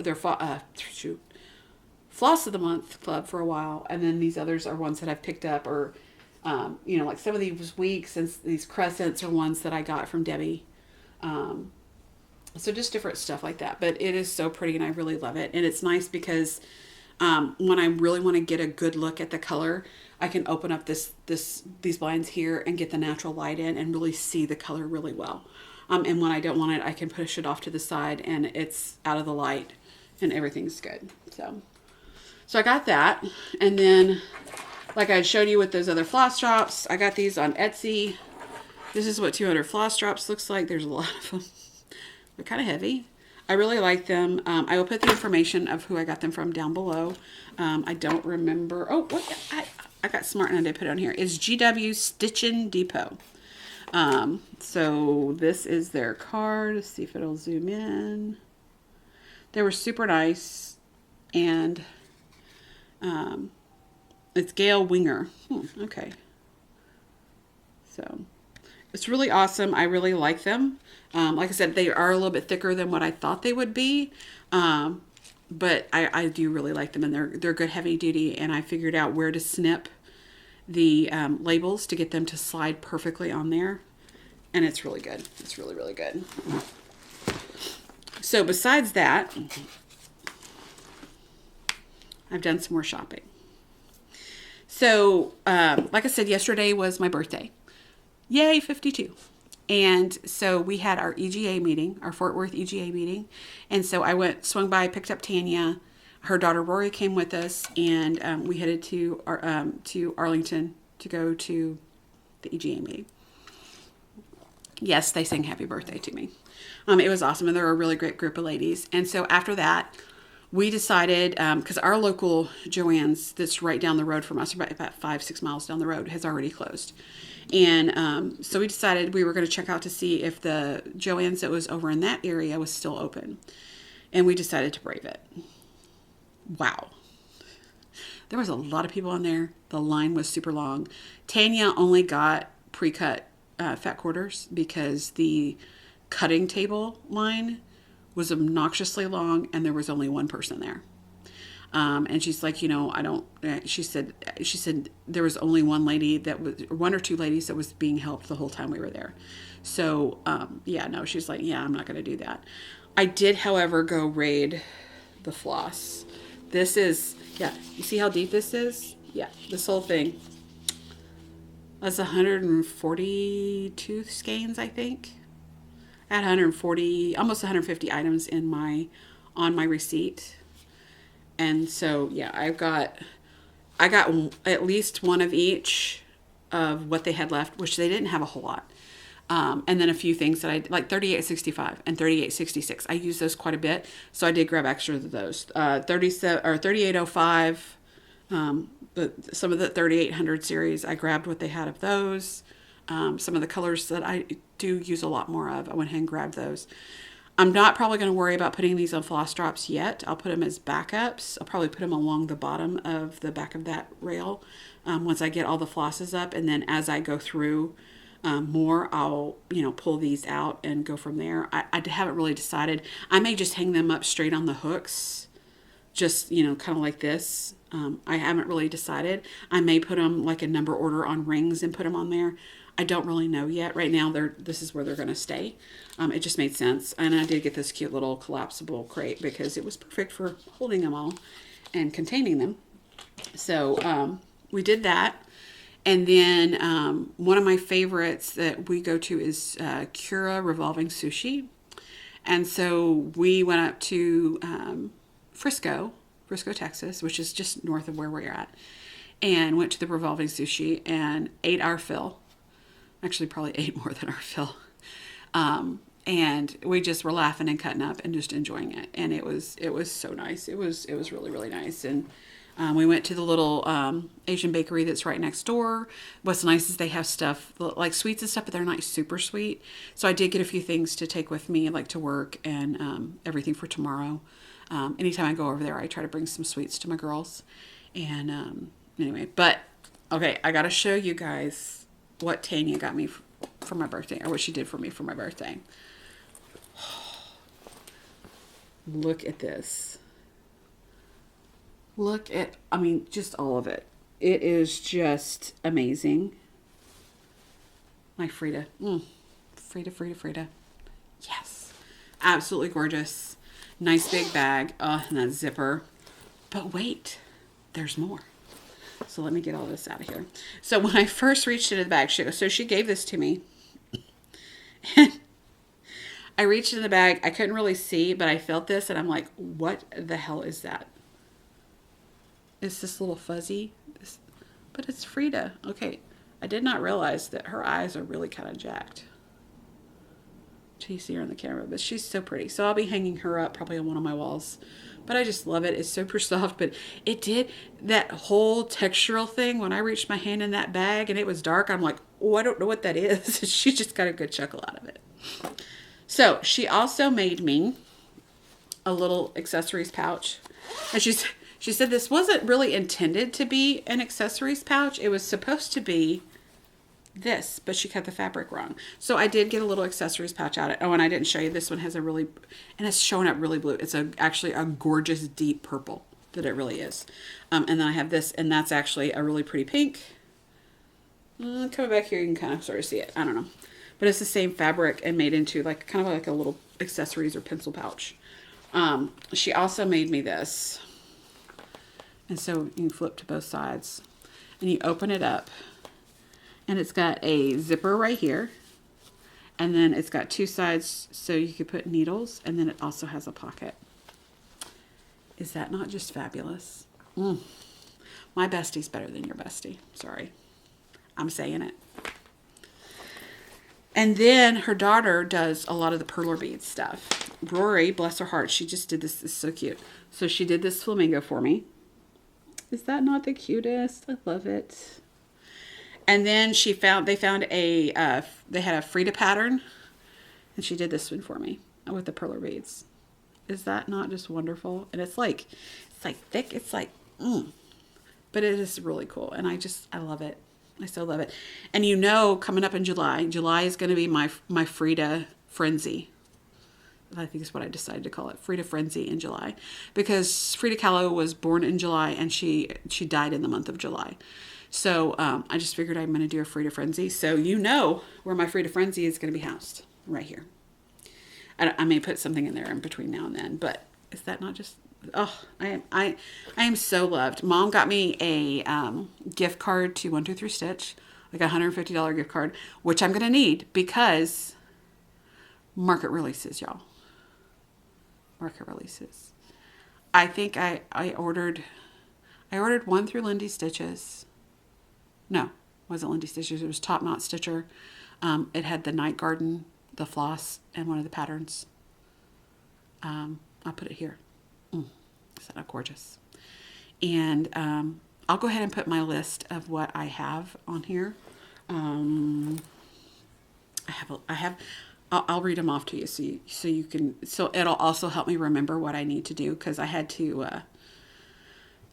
of the Month club for a while. And then these others are ones that I've picked up, or, like some of these weeks and these crescents are ones that I got from Debbie. So just different stuff like that. But it is so pretty, and I really love it. And it's nice because when I really want to get a good look at the color, I can open up these blinds here and get the natural light in and really see the color really well. And when I don't want it, I can push it off to the side and it's out of the light and everything's good. So I got that. And then, like I showed you with those other floss drops, I got these on Etsy. This is what 200 floss drops looks like. There's a lot of them. They're kind of heavy. I really like them. I will put the information of who I got them from down below. I don't remember. Oh, what? I got smart and I did put it on here. It's GW Stitching Depot. So this is their card. Let's see if it'll zoom in. They were super nice. And it's Gail Winger. Okay. So it's really awesome. I really like them. Like I said, they are a little bit thicker than what I thought they would be. But I do really like them, and they're good heavy duty, and I figured out where to snip the labels to get them to slide perfectly on there. And it's really good. It's really, really good. So besides that, I've done some more shopping. So, like I said, yesterday was my birthday. Yay, 52. And so we had our EGA meeting, our Fort Worth EGA meeting. And so I swung by, picked up Tanya. Her daughter Rory came with us, and we headed to Arlington to go to the EGA meeting. Yes, they sang happy birthday to me. It was awesome, and they're a really great group of ladies. And so after that, we decided, because our local Joann's that's right down the road from us, about 5-6 miles down the road, has already closed. And so we decided we were going to check out to see if the Joann's that was over in that area was still open. And we decided to brave it. Wow. There was a lot of people in there. The line was super long. Tanya only got pre-cut fat quarters because the cutting table line was obnoxiously long and there was only one person there. And she's like, she said there was only one or two ladies that was being helped the whole time we were there. So, she's like, I'm not going to do that. I did, however, go raid the floss. This is, you see how deep this is? Yeah, this whole thing. That's 142 skeins, I think. I had 140, almost 150 items on my receipt. And so, I got at least one of each of what they had left, which they didn't have a whole lot. And then a few things that I like 3865 and 3866. I use those quite a bit. So I did grab extra of those. 3805, some of the 3800 series, I grabbed what they had of those. Some of the colors that I do use a lot more of, I went ahead and grabbed those. I'm not probably going to worry about putting these on floss drops yet. I'll put them as backups. I'll probably put them along the bottom of the back of that rail once I get all the flosses up. And then as I go through more, I'll, pull these out and go from there. I haven't really decided. I may just hang them up straight on the hooks, just, kind of like this. I haven't really decided. I may put them like a number order on rings and put them on there. I don't really know yet. Right now, this is where they're going to stay. It just made sense. And I did get this cute little collapsible crate because it was perfect for holding them all and containing them. So we did that. And then one of my favorites that we go to is Cura Revolving Sushi. And so we went up to Frisco, Texas, which is just north of where we're at, and went to the Revolving Sushi and ate our fill. Actually, probably ate more than our fill. And we just were laughing and cutting up and just enjoying it. And it was so nice. It was really, really nice. And we went to the little Asian bakery that's right next door. What's nice is they have stuff like sweets and stuff, but they're not super sweet. So I did get a few things to take with me, like to work and everything for tomorrow. Anytime I go over there, I try to bring some sweets to my girls. And anyway, but okay, I got to show you guys what Tanya got me for my birthday, or what she did for me for my birthday. Look at this. Just all of it. It is just amazing. My Frida. Frida. Yes. Absolutely gorgeous. Nice big bag. Oh, and that zipper. But wait, there's more. So let me get all this out of here. So when I first reached into the bag, she gave this to me. And I reached in the bag. I couldn't really see, but I felt this and I'm like, what the hell is that? It's this little fuzzy, but it's Frida. Okay. I did not realize that her eyes are really kind of jacked. You see her on the camera, but she's so pretty. So I'll be hanging her up probably on one of my walls. But I just love it. It's super soft, but it did that whole textural thing when I reached my hand in that bag and it was dark. I'm like, oh, I don't know what that is. She just got a good chuckle out of it. So she also made me a little accessories pouch. And she said this wasn't really intended to be an accessories pouch. It was supposed to be this, but she cut the fabric wrong. So I did get a little accessories pouch out of it. Oh, and I didn't show you. This one has a really, and it's showing up really blue. It's actually a gorgeous deep purple that it really is. And then I have this, and that's actually a really pretty pink. Coming back here, you can kind of sort of see it. I don't know. But it's the same fabric and made into like kind of like a little accessories or pencil pouch. She also made me this. And so you can flip to both sides. And you open it up. And it's got a zipper right here. And then it's got two sides so you could put needles. And then it also has a pocket. Is that not just fabulous? My bestie's better than your bestie. Sorry. I'm saying it. And then her daughter does a lot of the perler beads stuff. Rory, bless her heart, she just did this. It's so cute. So she did this flamingo for me. Is that not the cutest? I love it. And then they found they had a Frida pattern, and she did this one for me with the perler beads. Is that not just wonderful? And it's like thick. It's like, but it is really cool. And I love it. I so love it. And coming up in July is going to be my Frida frenzy. I think is what I decided to call it, Frida Frenzy in July, because Frida Kahlo was born in July and she died in the month of July. So I just figured I'm going to do a Frida Frenzy. So where my Frida Frenzy is going to be housed, right here. I may put something in there in between now and then, but is that not just, I am so loved. Mom got me a gift card to 123 Stitch, like a $150 gift card, which I'm going to need because market releases, y'all. Market releases. I think I ordered one through Lindy Stitches. No, it wasn't Lindy Stitches. It was Top Knot Stitcher. It had the Night Garden, the floss, and one of the patterns. I'll put it here. Isn't that gorgeous? And I'll go ahead and put my list of what I have on here. I'll read them off to you so you can. So it'll also help me remember what I need to do because I had to.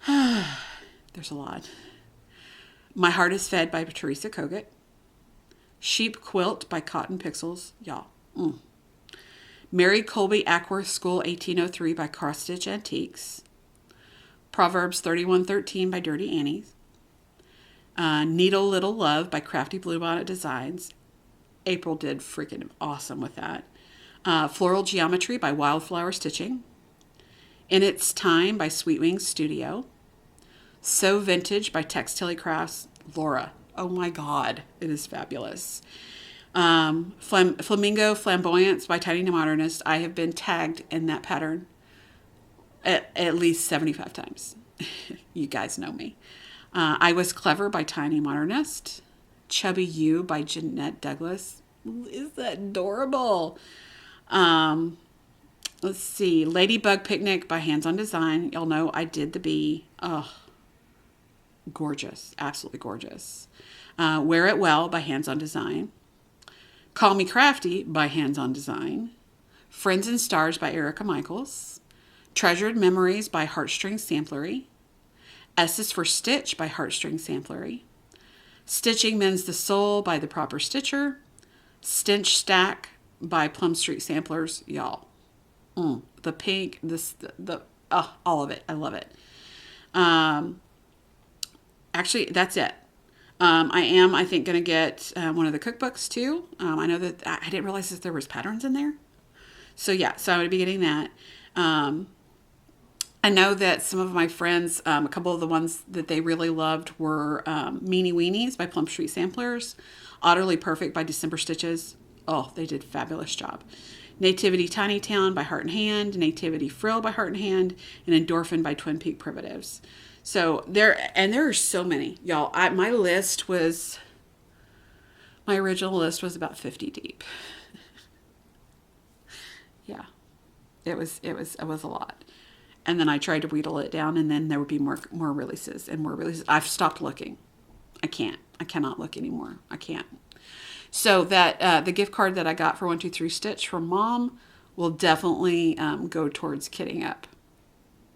There's a lot. My Heart is Fed by Teresa Kogut. Sheep Quilt by Cotton Pixels. Y'all. Mary Colby Ackworth School 1803 by Cross Stitch Antiques. Proverbs 31:13 by Dirty Annie's. Needle Little Love by Crafty Bluebonnet Designs. April did freaking awesome with that. Floral Geometry by Wildflower Stitching. In Its Time by Sweet Wings Studio. So Vintage by Textile Crafts. Laura. Oh my God. It is fabulous. Flamingo Flamboyance by Tiny Modernist. I have been tagged in that pattern at least 75 times. You guys know me. I Was Clever by Tiny Modernist. Chubby You by Jeanette Douglas. Is that adorable? Let's see. Ladybug Picnic by Hands on Design. Y'all know I did the bee. Oh, gorgeous. Absolutely gorgeous. Wear It Well by Hands on Design. Call Me Crafty by Hands on Design. Friends and Stars by Erica Michaels. Treasured Memories by Heartstring Samplery. S's for Stitch by Heartstring Samplery. Stitching Mends the Soul by The Proper Stitcher. Stench Stack by Plum Street Samplers. Y'all. The pink, all of it. I love it. Actually, that's it. I think, going to get one of the cookbooks too. I know that I didn't realize that there was patterns in there. So yeah, so I'm going to be getting that. I know that some of my friends, a couple of the ones that they really loved were Meanie Weenies by Plum Street Samplers, Utterly Perfect by December Stitches. Oh, they did a fabulous job. Nativity Tiny Town by Heart and Hand, Nativity Frill by Heart and Hand, and Endorphin by Twin Peak Primitives. So there are so many, y'all. My original list was about 50 deep. Yeah, it was a lot. And then I tried to wheedle it down, and then there would be more releases and more releases. I've stopped looking. I cannot look anymore. I can't. So that the gift card that I got for 123 Stitch from Mom will definitely go towards kitting up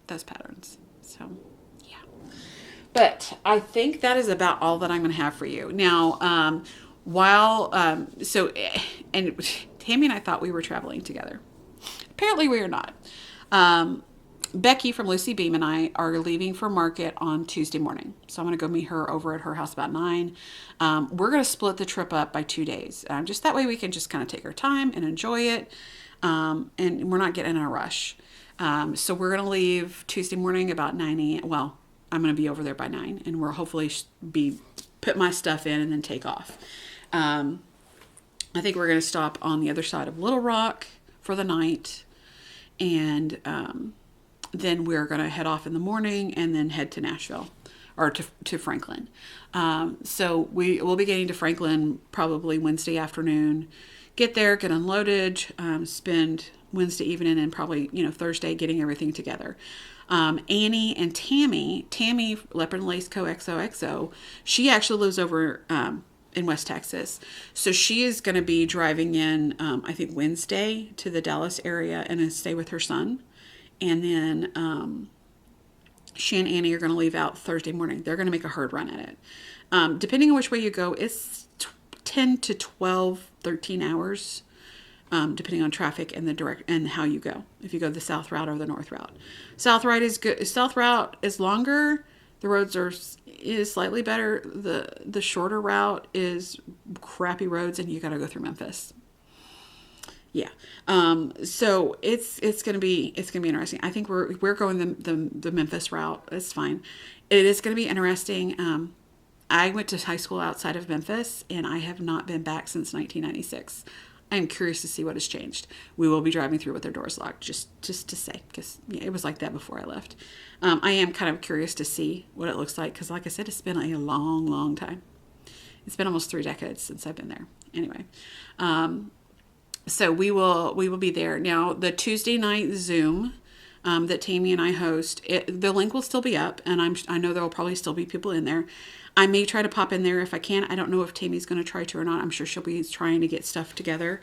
those patterns. So yeah. But I think that is about all that I'm going to have for you now. And Tammy and I thought we were traveling together. Apparently we are not. Becky from Lucy Beam and I are leaving for market on Tuesday morning. So I'm going to go meet her over at her house about 9. We're going to split the trip up by 2 days. Just that way we can just kind of take our time and enjoy it. And we're not getting in a rush. So we're going to leave Tuesday morning about 9 a.m. Well, I'm going to be over there by 9, and we'll hopefully put my stuff in and then take off. I think we're going to stop on the other side of Little Rock for the night. And then we're going to head off in the morning and then head to Nashville or to Franklin. So we'll be getting to Franklin probably Wednesday afternoon, get there, get unloaded, spend Wednesday evening and probably, Thursday getting everything together. Annie and Tammi, LeopardAndLaceCoXOXO, she actually lives over in West Texas. So she is going to be driving in, I think Wednesday to the Dallas area and then stay with her son. And then she and Annie are going to leave out Thursday morning. They're going to make a hard run at it. Depending on which way you go, it's 10 to 12, 13 hours, depending on traffic and the direct and how you go. If you go the south route or the north route. South route is good. South route is longer. The roads is slightly better. The shorter route is crappy roads, and you got to go through Memphis. Yeah. So it's gonna be interesting. I think we're going the Memphis route. It's fine. It is gonna be interesting. I went to high school outside of Memphis, and I have not been back since 1996. I am curious to see what has changed. We will be driving through with our doors locked, just to say, because it was like that before I left. I am kind of curious to see what it looks like, because like I said, it's been a long, long time. It's been almost 3 decades since I've been there. Anyway. So we will be there. Now, the Tuesday night Zoom that Tammi and I host, the link will still be up, and I know there will probably still be people in there. I may try to pop in there if I can. I don't know if Tammy's going to try to or not. I'm sure she'll be trying to get stuff together.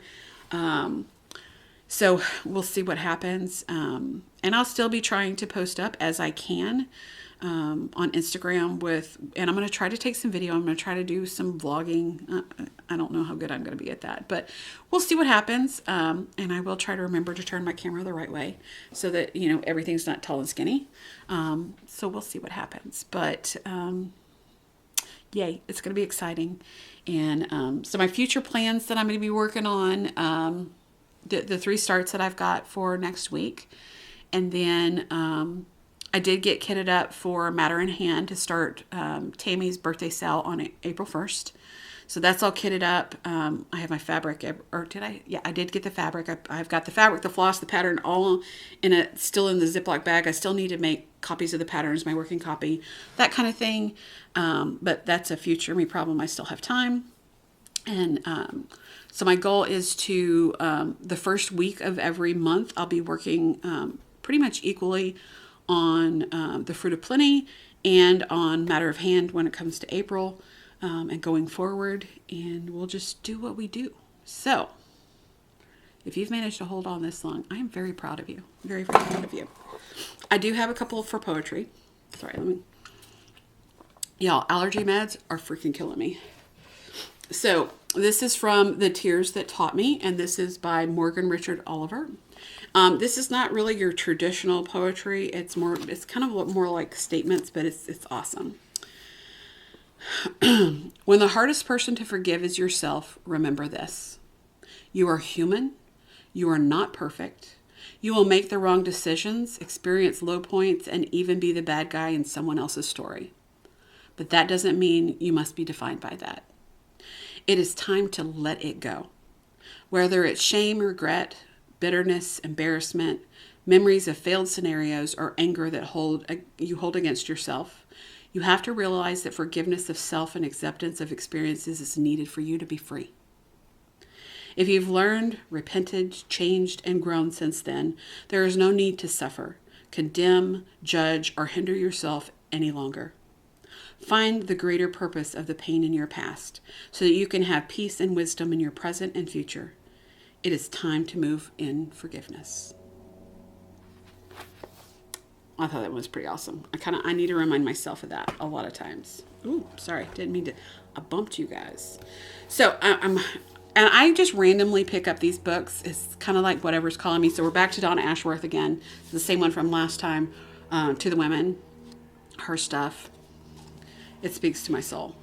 So we'll see what happens. And I'll still be trying to post up as I can on Instagram and I'm going to try to take some video. I'm going to try to do some vlogging. I don't know how good I'm going to be at that, but we'll see what happens. And I will try to remember to turn my camera the right way so that, everything's not tall and skinny. So we'll see what happens, but, yay, it's going to be exciting. And, so my future plans that I'm going to be working on, the 3 starts that I've got for next week. And then, I did get kitted up for Matter in Hand to start Tammy's birthday sale on April 1st. So that's all kitted up. I have my fabric, or did I? Yeah, I did get the fabric. I've got the fabric, the floss, the pattern, all still in the Ziploc bag. I still need to make copies of the patterns, my working copy, that kind of thing. But that's a future me problem. I still have time. And so my goal is to, the first week of every month, I'll be working pretty much equally on the Fruit of Plenty and on Matter of Hand when it comes to April and going forward, and we'll just do what we do. So if you've managed to hold on this long, I am very proud of you. Very, very proud of you. I do have a couple for poetry. Sorry, y'all, allergy meds are freaking killing me. So this is from The Tears That Taught Me, and this is by Morgan Richard Oliver. This is not really your traditional poetry. It's kind of more like statements, but it's awesome. When the hardest person to forgive is yourself, remember this. You are human. You are not perfect. You will make the wrong decisions, experience low points, and even be the bad guy in someone else's story. But that doesn't mean you must be defined by that. It is time to let it go. Whether it's shame, regret, bitterness, embarrassment, memories of failed scenarios, or anger that you hold against yourself, you have to realize that forgiveness of self and acceptance of experiences is needed for you to be free. If you've learned, repented, changed, and grown since then, there is no need to suffer, condemn, judge, or hinder yourself any longer. Find the greater purpose of the pain in your past so that you can have peace and wisdom in your present and future. It is time to move in forgiveness. I thought that was pretty awesome. I need to remind myself of that a lot of times. Ooh, sorry, didn't mean to. I bumped you guys. So and I just randomly pick up these books. It's kind of like whatever's calling me. So we're back to Donna Ashworth again. The same one from last time. To the Women. Her stuff. It speaks to my soul.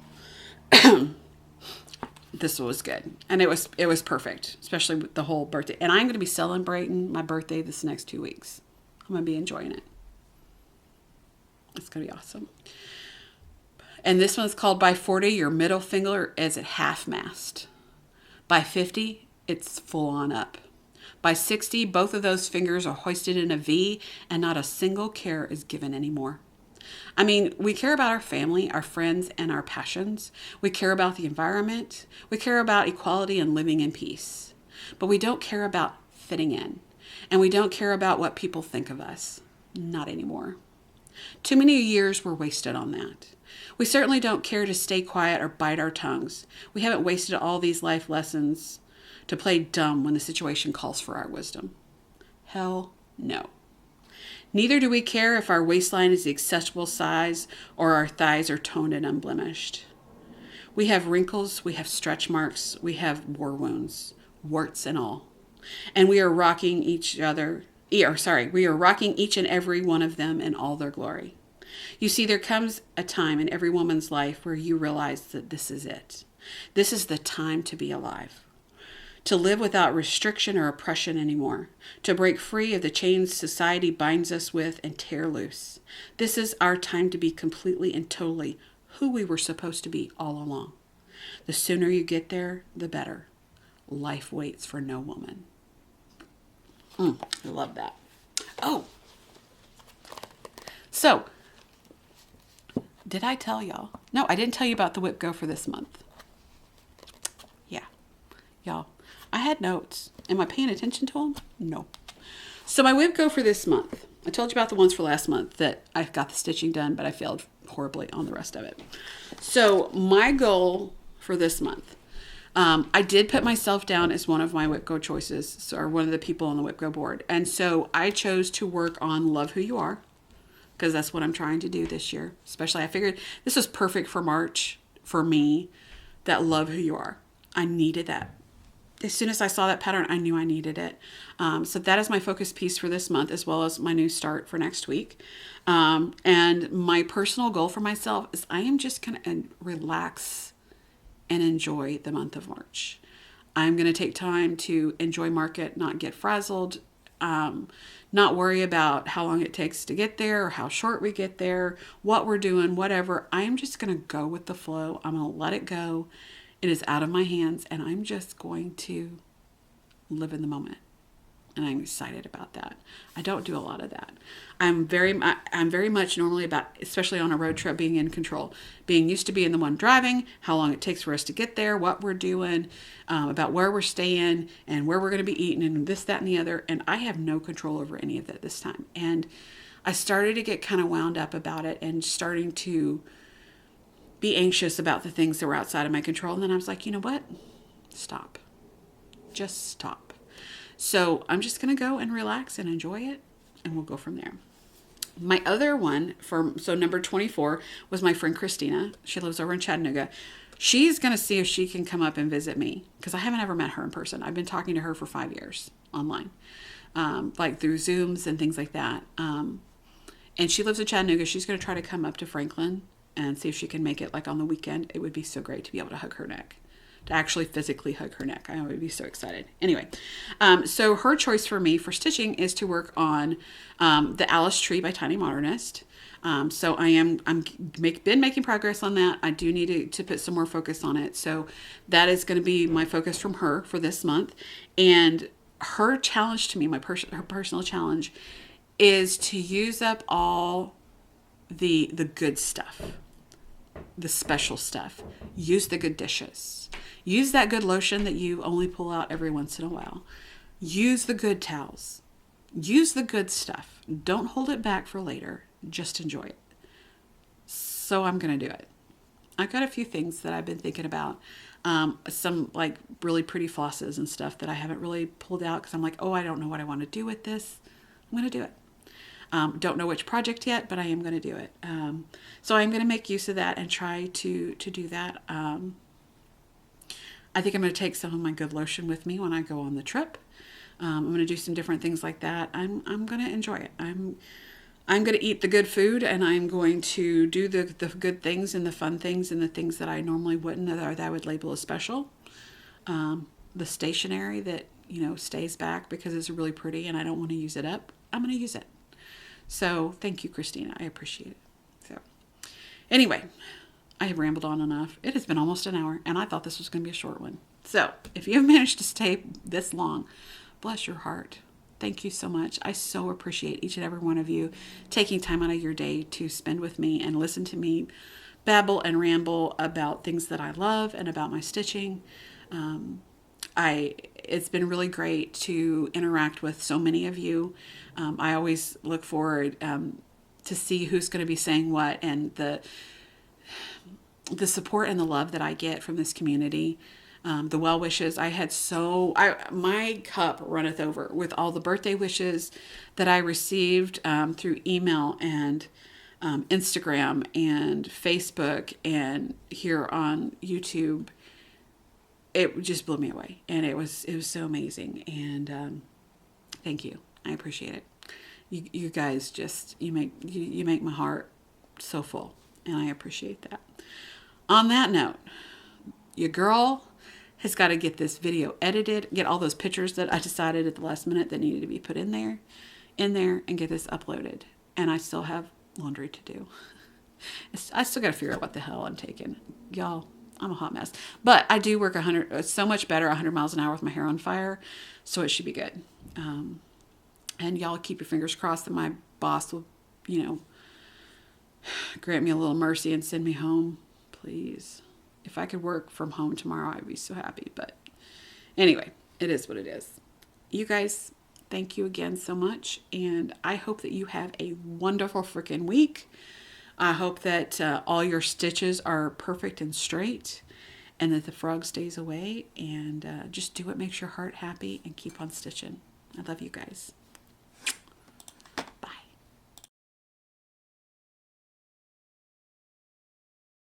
This was good. And it was perfect. Especially with the whole birthday. And I'm going to be celebrating my birthday this next 2 weeks. I'm going to be enjoying it. It's going to be awesome. And this one's called By 40, your middle finger is at half-mast. By 50, it's full on up. By 60, both of those fingers are hoisted in a V and not a single care is given anymore. I mean, we care about our family, our friends, and our passions. We care about the environment. We care about equality and living in peace. But we don't care about fitting in. And we don't care about what people think of us. Not anymore. Too many years were wasted on that. We certainly don't care to stay quiet or bite our tongues. We haven't wasted all these life lessons to play dumb when the situation calls for our wisdom. Hell no. Neither do we care if our waistline is the acceptable size or our thighs are toned and unblemished. We have wrinkles, we have stretch marks, we have war wounds, warts and all. And we are rocking each and every one of them in all their glory. You see, there comes a time in every woman's life where you realize that this is it. This is the time to be alive. To live without restriction or oppression anymore. To break free of the chains society binds us with and tear loose. This is our time to be completely and totally who we were supposed to be all along. The sooner you get there, the better. Life waits for no woman. I love that. Oh. So, did I tell y'all? No, I didn't tell you about the Whip Go for this month. Yeah. Y'all, I had notes. Am I paying attention to them? No. So my Whip Go for this month. I told you about the ones for last month that I got the stitching done, but I failed horribly on the rest of it. So my goal for this month, I did put myself down as one of my Whip Go choices, or one of the people on the Whip Go board. And so I chose to work on Love Who You Are, because that's what I'm trying to do this year. Especially, I figured this was perfect for March for me, that Love Who You Are. I needed that. As soon as I saw that pattern, I knew I needed it. So that is my focus piece for this month, as well as my new start for next week. And my personal goal for myself is I am just going to relax and enjoy the month of March. I'm going to take time to enjoy market, not get frazzled, not worry about how long it takes to get there or how short we get there, what we're doing, whatever. I am just going to go with the flow. I'm going to let it go. It is out of my hands, and I'm just going to live in the moment. And I'm excited about that. I don't do a lot of that. I'm very much normally about, especially on a road trip, being in control, being used to being the one driving, how long it takes for us to get there, what we're doing, about where we're staying and where we're going to be eating and this, that, and the other. And I have no control over any of that this time. And I started to get kind of wound up about it and starting to be anxious about the things that were outside of my control. And then I was like, you know what? Stop. Just stop. So I'm just going to go and relax and enjoy it, and we'll go from there. My other one, so number 24, was my friend Christina. She lives over in Chattanooga. She's going to see if she can come up and visit me, because I haven't ever met her in person. I've been talking to her for 5 years online, like through Zooms and things like that. And she lives in Chattanooga. She's going to try to come up to Franklin and see if she can make it like on the weekend. It would be so great to be able to hug her neck. To actually physically hug her neck. I would be so excited. Anyway, so her choice for me for stitching is to work on the Alice Tree by Tiny Modernist. So I'm been making progress on that. I do need to put some more focus on it. So that is going to be my focus from her for this month. And her challenge to me, her personal challenge, is to use up all the good stuff, the special stuff. Use the good dishes. Use that good lotion that you only pull out every once in a while. Use the good towels. Use the good stuff. Don't hold it back for later. Just enjoy it. So I'm going to do it. I've got a few things that I've been thinking about. Some like really pretty flosses and stuff that I haven't really pulled out because I'm like, oh, I don't know what I want to do with this. I'm going to do it. Don't know which project yet, but I am going to do it. So I'm going to make use of that and try to do that. I think I'm going to take some of my good lotion with me when I go on the trip. I'm going to do some different things like that. I'm going to enjoy it. I'm going to eat the good food, and I'm going to do the good things and the fun things and the things that I normally wouldn't, that I would label as special. The stationery that, stays back because it's really pretty and I don't want to use it up, I'm going to use it. So thank you, Christina. I appreciate it. So anyway, I have rambled on enough. It has been almost an hour, and I thought this was going to be a short one. So if you've managed to stay this long, bless your heart. Thank you so much. I so appreciate each and every one of you taking time out of your day to spend with me and listen to me babble and ramble about things that I love and about my stitching. It's been really great to interact with so many of you. I always look forward to see who's going to be saying what, and the support and the love that I get from this community. The well wishes. My cup runneth over with all the birthday wishes that I received through email and Instagram and Facebook and here on YouTube. It just blew me away, and it was so amazing. And thank you. I appreciate it. You guys just you make my heart so full, and I appreciate that. On that note, your girl has got to get this video edited, get all those pictures that I decided at the last minute that needed to be put in there, and get this uploaded. And I still have laundry to do. I still got to figure out what the hell I'm taking. Y'all, I'm a hot mess. But I do work so much better 100 miles an hour with my hair on fire, so it should be good. And y'all keep your fingers crossed that my boss will, grant me a little mercy and send me home, please. If I could work from home tomorrow, I'd be so happy. But anyway, it is what it is. You guys, thank you again so much. And I hope that you have a wonderful freaking week. I hope that all your stitches are perfect and straight, and that the frog stays away. And just do what makes your heart happy and keep on stitching. I love you guys.